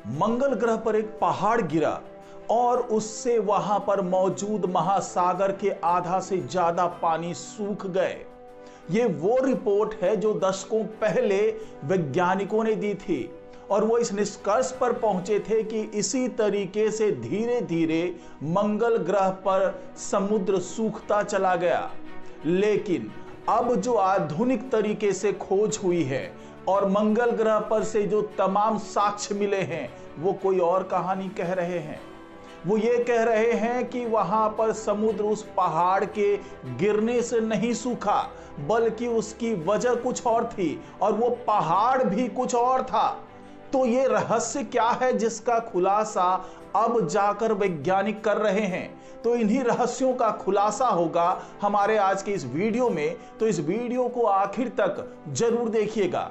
मंगल ग्रह पर एक पहाड़ गिरा और उससे वहां पर मौजूद महासागर के आधा से ज्यादा पानी सूख गए। ये वो रिपोर्ट है जो दशकों पहले वैज्ञानिकों ने दी थी और वो इस निष्कर्ष पर पहुंचे थे कि इसी तरीके से धीरे धीरे मंगल ग्रह पर समुद्र सूखता चला गया। लेकिन अब जो आधुनिक तरीके से खोज हुई है और मंगल ग्रह पर से जो तमाम साक्ष्य मिले हैं वो कोई और कहानी कह रहे हैं। वो ये कह रहे हैं कि वहां पर समुद्र उस पहाड़ के गिरने से नहीं सूखा, बल्कि उसकी वजह कुछ और थी और वो पहाड़ भी कुछ और था। तो ये रहस्य क्या है जिसका खुलासा अब जाकर वैज्ञानिक कर रहे हैं? तो इन्हीं रहस्यों का खुलासा होगा हमारे आज के इस वीडियो में। तो इस वीडियो को आखिर तक जरूर देखिएगा।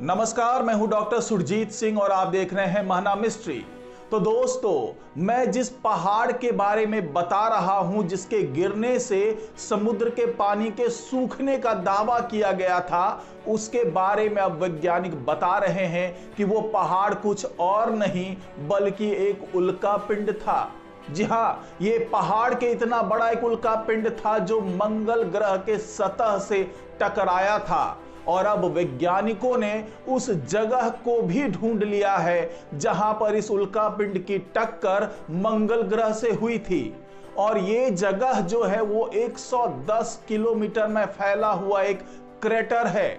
नमस्कार, मैं हूं डॉक्टर सुरजीत सिंह और आप देख रहे हैं महना मिस्ट्री। तो दोस्तों, मैं जिस पहाड़ के बारे में बता रहा हूं जिसके गिरने से समुद्र के पानी के सूखने का दावा किया गया था, उसके बारे में अब वैज्ञानिक बता रहे हैं कि वो पहाड़ कुछ और नहीं बल्कि एक उल्का पिंड था। जी हाँ, ये पहाड़ के इतना बड़ा एक उल्का पिंड था जो मंगल ग्रह के सतह से टकराया था और अब वैज्ञानिकों ने उस जगह को भी ढूंढ लिया है जहां पर इस उल्का पिंड की टक्कर मंगल ग्रह से हुई थी। और ये जगह जो है वो 110 किलोमीटर में फैला हुआ एक क्रेटर है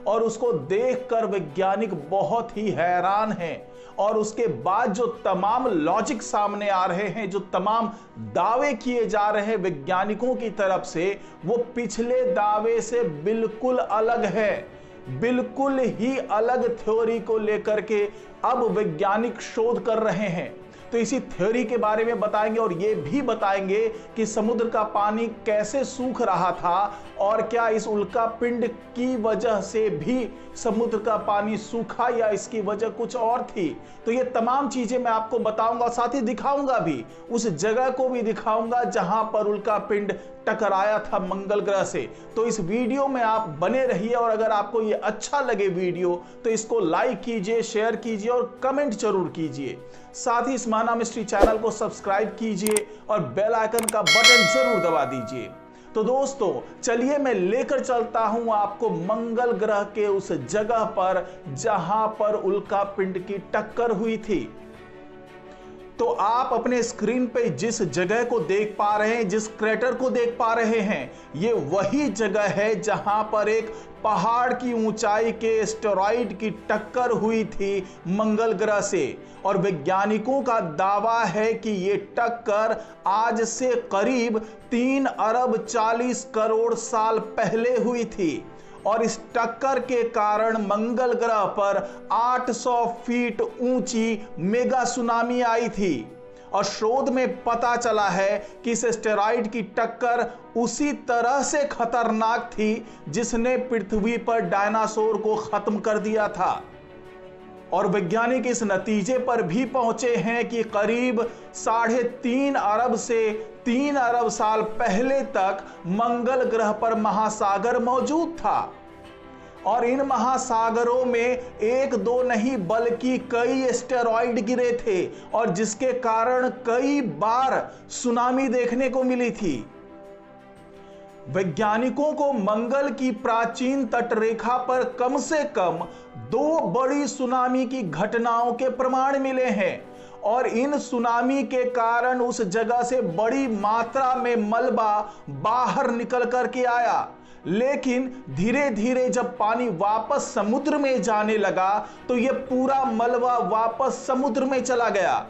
और उसको देखकर वैज्ञानिक बहुत ही हैरान हैं। और उसके बाद जो तमाम लॉजिक सामने आ रहे हैं, जो तमाम दावे किए जा रहे हैं वैज्ञानिकों की तरफ से, वो पिछले दावे से बिल्कुल अलग है। बिल्कुल ही अलग थ्योरी को लेकर के अब वैज्ञानिक शोध कर रहे हैं। तो इसी थ्योरी के बारे में बताएंगे और ये भी बताएंगे कि समुद्र का पानी कैसे सूख रहा था और क्या इस उल्का पिंड की वजह से भी समुद्र का पानी सूखा या इसकी वजह कुछ और थी। तो ये तमाम चीजें मैं आपको बताऊंगा, साथ ही दिखाऊंगा भी, उस जगह को भी दिखाऊंगा जहां पर उल्का पिंड टकराया था मंगल ग्रह से। तो इस वीडियो में आप बने रहिए और अगर आपको ये अच्छा लगे वीडियो तो इसको लाइक कीजिए, शेयर कीजिए और कमेंट जरूर कीजिए। साथ ही इस महना मिस्ट्री चैनल को सब्सक्राइब कीजिए और बेल आइकन का बटन जरूर दबा दीजिए। तो दोस्तों, चलिए मैं लेकर चलता हूं आपको मंगल ग्रह के उस जगह पर जहां पर उल्का पिंड की टक्कर हुई थी। तो आप अपने स्क्रीन पे जिस जगह को देख पा रहे हैं, जिस क्रेटर को देख पा रहे हैं, ये वही जगह है जहां पर एक पहाड़ की ऊंचाई के एस्टेरॉइड की टक्कर हुई थी मंगल ग्रह से। और वैज्ञानिकों का दावा है कि ये टक्कर आज से करीब 3 अरब 40 करोड़ साल पहले हुई थी और इस टक्कर के कारण मंगल ग्रह पर 800 फीट ऊंची मेगा सुनामी आई थी। और शोध में पता चला है कि इस एस्टेरॉइड की टक्कर उसी तरह से खतरनाक थी जिसने पृथ्वी पर डायनासोर को खत्म कर दिया था। और वैज्ञानिक इस नतीजे पर भी पहुंचे हैं कि करीब 3.5 अरब से 3 अरब साल पहले तक मंगल ग्रह पर महासागर मौजूद था और इन महासागरों में एक दो नहीं बल्कि कई एस्टेरॉइड गिरे थे और जिसके कारण कई बार सुनामी देखने को मिली थी। वैज्ञानिकों को मंगल की प्राचीन तटरेखा पर कम से कम 2 बड़ी सुनामी की घटनाओं के प्रमाण मिले हैं और इन सुनामी के कारण उस जगह से बड़ी मात्रा में मलबा बाहर निकल कर के आया। लेकिन धीरे धीरे जब पानी वापस समुद्र में जाने लगा तो यह पूरा मलबा वापस समुद्र में चला गया।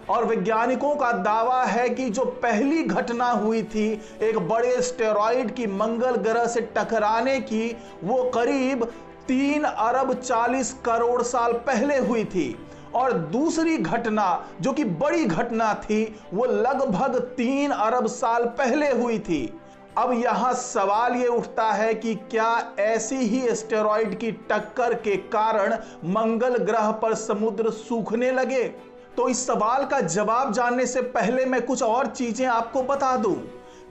और वैज्ञानिकों का दावा है कि जो पहली घटना हुई थी एक बड़े एस्टेरॉइड की मंगल ग्रह से टकराने की, वो करीब 3 अरब 40 करोड़ साल पहले हुई थी और दूसरी घटना जो कि बड़ी घटना थी वो लगभग 3 अरब साल पहले हुई थी। अब यहां सवाल ये उठता है कि क्या ऐसी ही एस्टेरॉइड की टक्कर के कारण मंगल ग्रह पर समुद्र सूखने लगे? तो इस सवाल का जवाब जानने से पहले मैं कुछ और चीजें आपको बता दूं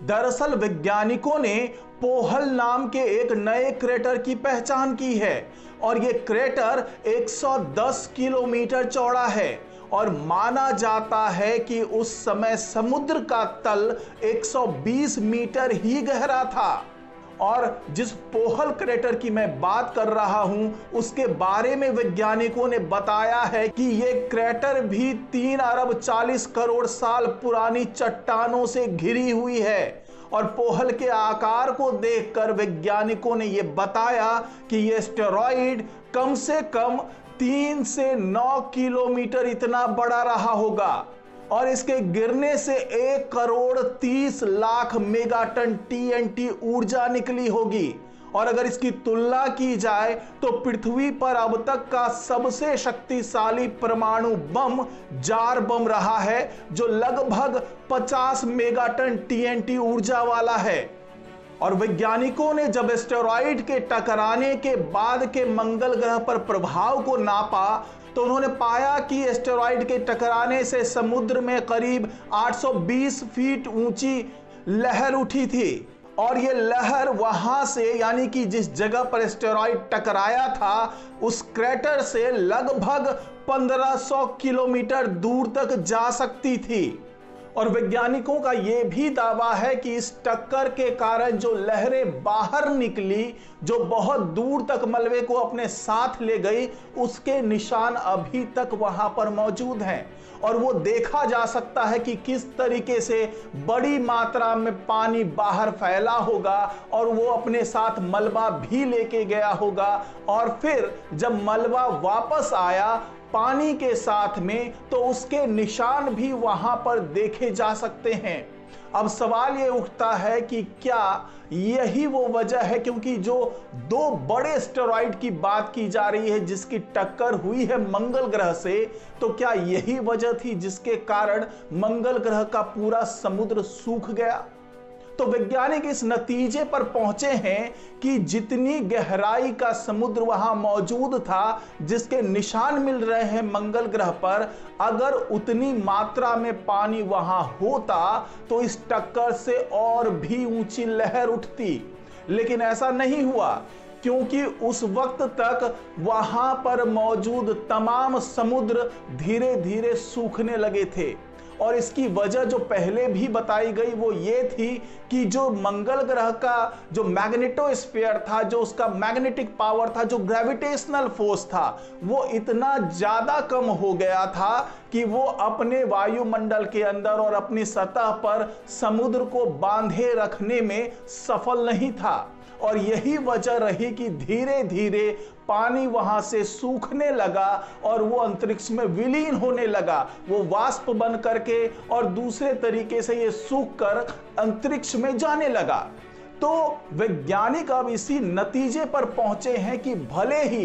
दरअसल वैज्ञानिकों ने पोहल नाम के एक नए क्रेटर की पहचान की है और ये क्रेटर 110 किलोमीटर चौड़ा है और माना जाता है कि उस समय समुद्र का तल 120 मीटर ही गहरा था। और जिस पोहल क्रेटर की मैं बात कर रहा हूं उसके बारे में वैज्ञानिकों ने बताया है कि यह क्रेटर भी 3 अरब 40 करोड़ साल पुरानी चट्टानों से घिरी हुई है। और पोहल के आकार को देखकर वैज्ञानिकों ने यह बताया कि यह एस्टेरॉइड कम से कम 3 से 9 किलोमीटर इतना बड़ा रहा होगा और इसके गिरने से 1 करोड़ 30 लाख मेगाटन TNT ऊर्जा निकली होगी। और अगर इसकी तुलना की जाए तो पृथ्वी पर अब तक का सबसे शक्तिशाली परमाणु बम जार बम रहा है जो लगभग 50 मेगाटन TNT ऊर्जा वाला है। और वैज्ञानिकों ने जब एस्टेरॉइड के टकराने के बाद के मंगल ग्रह पर प्रभाव को नापा तो उन्होंने पाया कि एस्टेरॉइड के टकराने से समुद्र में करीब 820 फीट ऊंची लहर उठी थी और यह लहर वहां से यानी कि जिस जगह पर एस्टेरॉइड टकराया था उस क्रेटर से लगभग 1500 किलोमीटर दूर तक जा सकती थी। और वैज्ञानिकों का यह भी दावा है कि इस टक्कर के कारण जो लहरें बाहर निकली जो बहुत दूर तक मलबे को अपने साथ ले गई उसके निशान अभी तक वहां पर मौजूद हैं और वो देखा जा सकता है कि किस तरीके से बड़ी मात्रा में पानी बाहर फैला होगा और वो अपने साथ मलबा भी लेके गया होगा और फिर जब मलबा वापस आया पानी के साथ में तो उसके निशान भी वहां पर देखे जा सकते हैं। अब सवाल ये उठता है कि क्या यही वो वजह है क्योंकि जो 2 बड़े एस्टेरॉइड की बात की जा रही है जिसकी टक्कर हुई है मंगल ग्रह से, तो क्या यही वजह थी जिसके कारण मंगल ग्रह का पूरा समुद्र सूख गया? तो वैज्ञानिक इस नतीजे पर पहुंचे हैं कि जितनी गहराई का समुद्र वहां मौजूद था जिसके निशान मिल रहे हैं मंगल ग्रह पर, अगर उतनी मात्रा में पानी वहां होता तो इस टक्कर से और भी ऊंची लहर उठती। लेकिन ऐसा नहीं हुआ क्योंकि उस वक्त तक वहां पर मौजूद तमाम समुद्र धीरे धीरे सूखने लगे थे। और इसकी वजह जो पहले भी बताई गई वो ये थी कि जो मंगल ग्रह का जो मैग्नेटोस्फीयर था, जो उसका मैग्नेटिक पावर था, जो ग्रेविटेशनल फोर्स था, वो इतना ज्यादा कम हो गया था कि वो अपने वायुमंडल के अंदर और अपनी सतह पर समुद्र को बांधे रखने में सफल नहीं था। और यही वजह रही कि धीरे धीरे पानी वहां से सूखने लगा और वो अंतरिक्ष में विलीन होने लगा, वो वाष्प बन करके और दूसरे तरीके से ये सूख कर अंतरिक्ष में जाने लगा। तो वैज्ञानिक अब इसी नतीजे पर पहुंचे हैं कि भले ही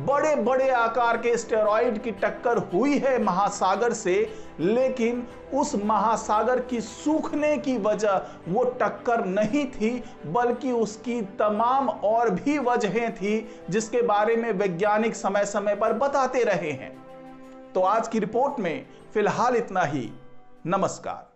बड़े बड़े आकार के एस्टेरॉइड की टक्कर हुई है महासागर से, लेकिन उस महासागर की सूखने की वजह वो टक्कर नहीं थी बल्कि उसकी तमाम और भी वजहें थी जिसके बारे में वैज्ञानिक समय समय पर बताते रहे हैं। तो आज की रिपोर्ट में फिलहाल इतना ही। नमस्कार।